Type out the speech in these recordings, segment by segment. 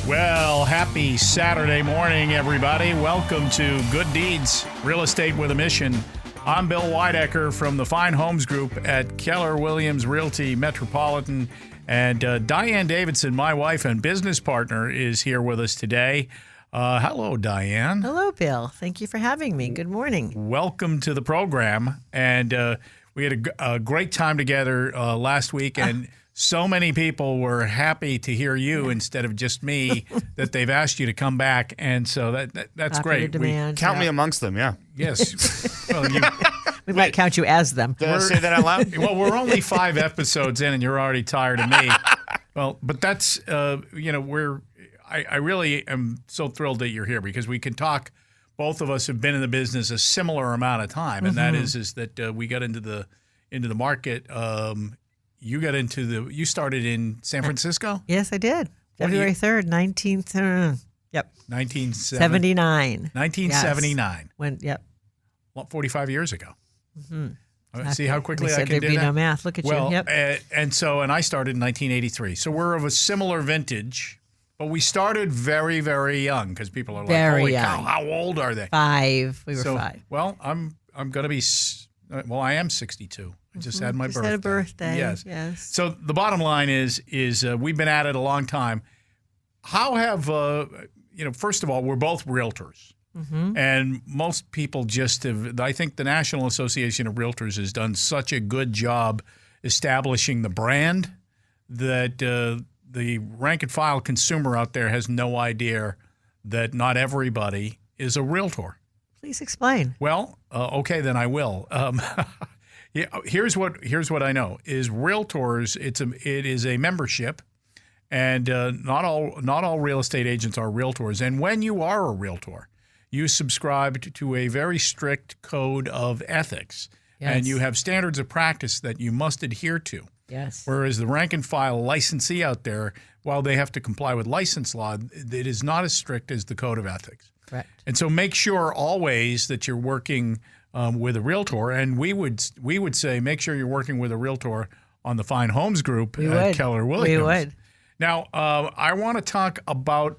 Well, happy Saturday morning, everybody. Welcome to Good Deeds, Real Estate with a Mission. I'm Bill Weidecker from the Fine Homes Group at Keller Williams Realty Metropolitan. And Diane Davidson, my wife and business partner, is here with us today. Hello, Diane. Hello, Bill. Thank you for having me. Good morning. Welcome to the program. And we had a great time together last week. And so many people were happy to hear you instead of just me, that they've asked you to come back. And so that's great. Demand, Count me amongst them, yeah. Yes. Well, we might count you as them. Did I say that out loud? Well, we're only 5 episodes in, and you're already tired of me. Well, but that's, I really am so thrilled that you're here because we can talk. Both of us have been in the business a similar amount of time, and that is that we got into the market. You started in San Francisco? Yes, I did. February 3rd, 1979. 1979. Yes. Well, 45 years ago. Mm-hmm. See how quickly I can do there'd be that? no math. Look at well, you. Yep. And I started in 1983. So we're of a similar vintage, but we started very, very young because people are like, Very holy young. cow, how old are they? 5. We were 5. Well, I'm going to be, I am 62. I just had my birthday. Had a birthday. Yes. So the bottom line is we've been at it a long time. How have, first of all, we're both realtors. Mm-hmm. And most people just have, I think the National Association of Realtors has done such a good job establishing the brand that the rank and file consumer out there has no idea that not everybody is a realtor. Please explain. Well, okay, then I will. Yeah, here's what I know is realtors. It is a membership, and not all real estate agents are realtors. And when you are a realtor, you subscribe to a very strict code of ethics, and you have standards of practice that you must adhere to. Yes. Whereas the rank and file licensee out there, while they have to comply with license law, it is not as strict as the code of ethics. Correct. And so make sure always that you're working with a realtor, and we would say make sure you're working with a realtor on the Fine Homes Group at Keller Williams. We would. Now, I want to talk about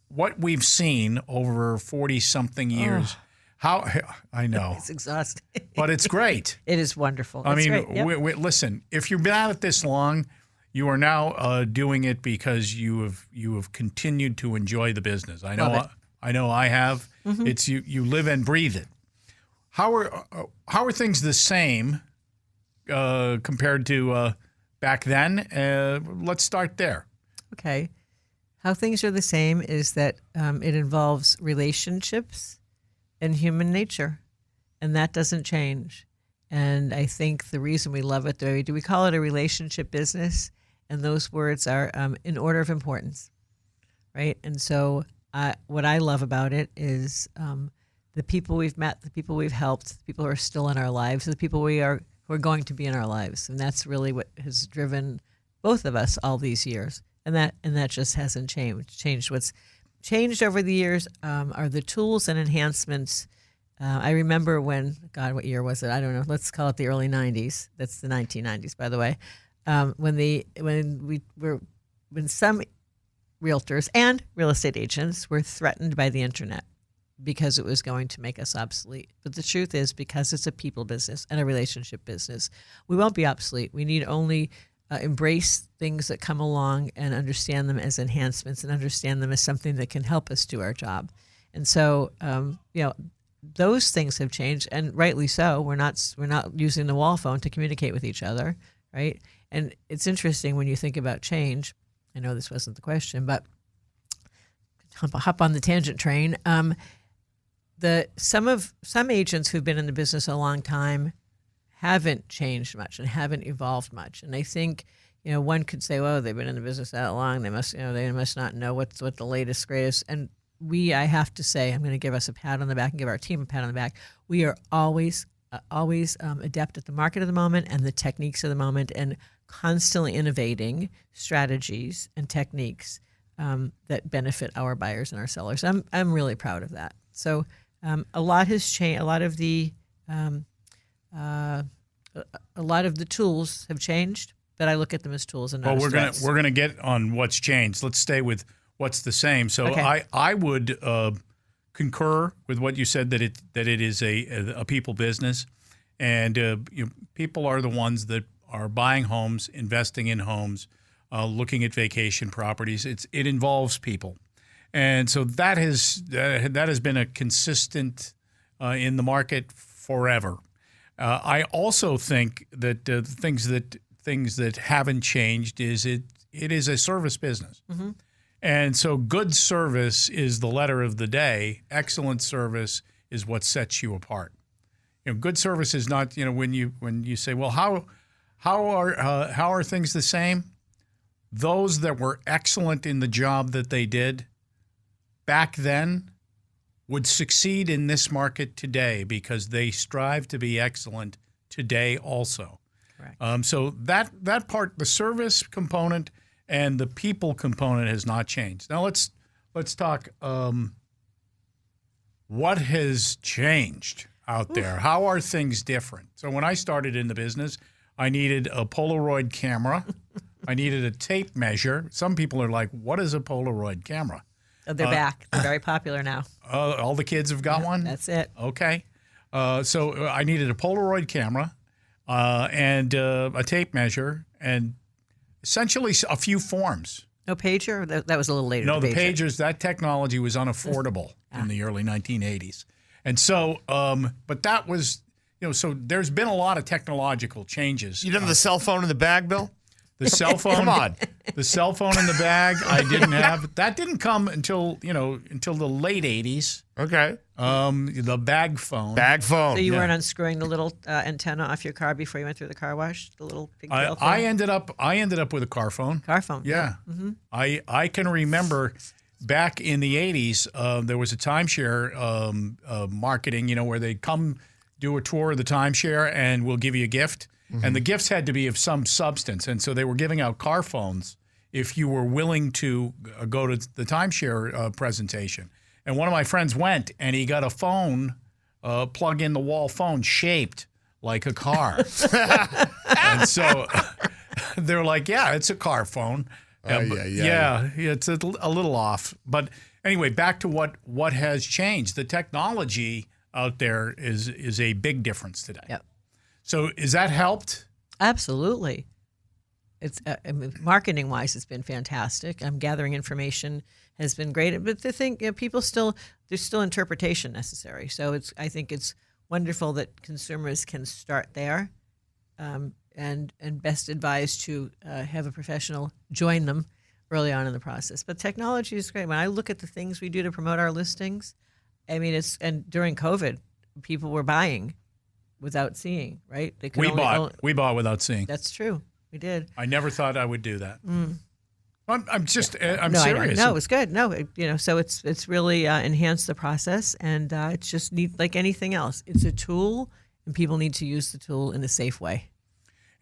what we've seen over 40-something years. How I know It's exhausting, but it's great. It is wonderful. I mean, great. Yep. listen, if you've been at it this long, you are now doing it because you have continued to enjoy the business. I know I have. Mm-hmm. It's you live and breathe it. How are things the same compared to back then? Let's start there. Okay. How things are the same is that it involves relationships and human nature, and that doesn't change. And I think the reason we love it, we call it a relationship business, and those words are in order of importance, right? And so what I love about it is the people we've met, the people we've helped, the people who are still in our lives, the people who are going to be in our lives, and that's really what has driven both of us all these years. And that just hasn't changed. What's changed over the years are the tools and enhancements. I remember when, God, what year was it? I don't know. Let's call it the early 90s. That's the 1990s, by the way. When some realtors and real estate agents were threatened by the internet because it was going to make us obsolete. But the truth is, because it's a people business and a relationship business, we won't be obsolete. We need only embrace things that come along and understand them as enhancements and understand them as something that can help us do our job. And so, those things have changed, and rightly so. We're not using the wall phone to communicate with each other, right? And it's interesting when you think about change. I know this wasn't the question, but hop on the tangent train. Some agents who've been in the business a long time haven't changed much and haven't evolved much. And I think, one could say, well, they've been in the business that long. They must not know what the latest, greatest. And I have to say, I'm going to give us a pat on the back and give our team a pat on the back. We are always adept at the market of the moment and the techniques of the moment, and constantly innovating strategies and techniques that benefit our buyers and our sellers. I'm really proud of that. So a lot has changed. A lot of the tools have changed, but I look at them as tools and not as threats. We're gonna get on what's changed. Let's stay with what's the same. So Okay. I would concur with what you said, that it is a people business, and people are the ones that are buying homes, investing in homes, looking at vacation properties. It involves people, and so that has been a consistent in the market forever. I also think that things that haven't changed is it is a service business. Mm-hmm. And so good service is the letter of the day. Excellent service is what sets you apart. Good service is not, when you say, well, how are things the same? Those that were excellent in the job that they did back then would succeed in this market today because they strive to be excellent today also. Correct. So that part, the service component and the people component, has not changed. Now let's talk what has changed out there. How are things different? So when I started in the business, I needed a Polaroid camera. I needed a tape measure. Some people are like, what is a Polaroid camera? Oh, they're back. They're very popular now. All the kids have got one? That's it. Okay. So I needed a Polaroid camera and a tape measure and essentially a few forms. No pager? That was a little later. No, the pager. pagers, that technology was unaffordable in the early 1980s. And so, but that was, so there's been a lot of technological changes. You didn't have the cell phone in the bag, Bill? The cell phone. Come on. The cell phone in the bag, I didn't have. That didn't come until the late 80s. Okay. The bag phone. Bag phone. So you weren't unscrewing the little antenna off your car before you went through the car wash? The little pigtail thing? I ended up with a car phone. Car phone. Yeah. Mm-hmm. I can remember back in the 80s, there was a timeshare marketing, where they'd come do a tour of the timeshare and we'll give you a gift. Mm-hmm. And the gifts had to be of some substance. And so they were giving out car phones if you were willing to go to the timeshare presentation. And one of my friends went and he got a phone, plug-in-the-wall phone shaped like a car. And so they're like, yeah, it's a car phone. Yeah, it's a little off. But anyway, back to what has changed. The technology out there is a big difference today. Yep. So is that helped? Absolutely. It's marketing-wise, it's been fantastic. Gathering information has been great, but the thing, people there's still interpretation necessary. So I think it's wonderful that consumers can start there, and best advised to have a professional join them early on in the process. But technology is great. When I look at the things we do to promote our listings, and during COVID, people were buying without seeing, right? They could we bought without seeing. That's true. We did. I never thought I would do that. I'm serious. No, it's good. No, so it's really enhanced the process, and it's just neat like anything else. It's a tool, and people need to use the tool in a safe way.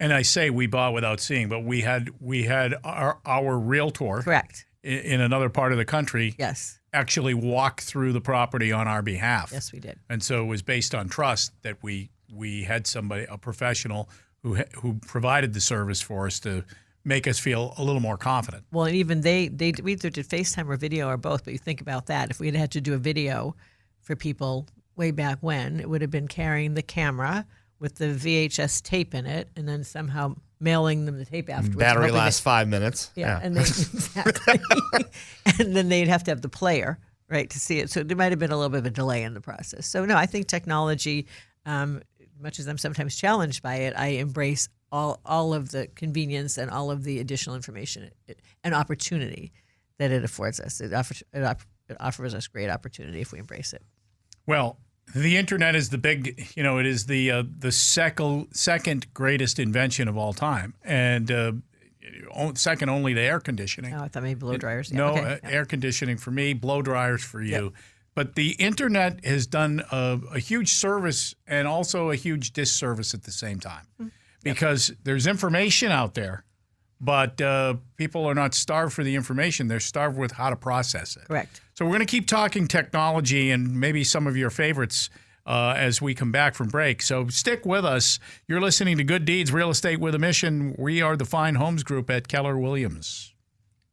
And I say we bought without seeing, but we had our realtor, correct, in another part of the country. Yes. Actually walk through the property on our behalf. Yes, we did. And so it was based on trust that we had somebody, a professional, who provided the service for us to make us feel a little more confident. Well, and even we either did FaceTime or video or both. But you think about that. If we had to do a video for people way back when, it would have been carrying the camera with the VHS tape in it, and then somehow mailing them the tape afterwards. Battery lasts 5 minutes. Yeah. And then, exactly. And then they'd have to have the player, right, to see it. So there might have been a little bit of a delay in the process. So, no, I think technology, much as I'm sometimes challenged by it, I embrace all of the convenience and all of the additional information and opportunity that it affords us. It offers us great opportunity if we embrace it. Well, the internet is it is the second greatest invention of all time, and second only to air conditioning. Oh, I thought maybe blow dryers. Yeah, no, air conditioning for me, blow dryers for you. Yep. But the internet has done a huge service and also a huge disservice at the same time, because there's information out there, but people are not starved for the information. They're starved with how to process it. Correct. So we're going to keep talking technology and maybe some of your favorites as we come back from break. So stick with us. You're listening to Good Deeds, Real Estate with a Mission. We are the Fine Homes Group at Keller Williams.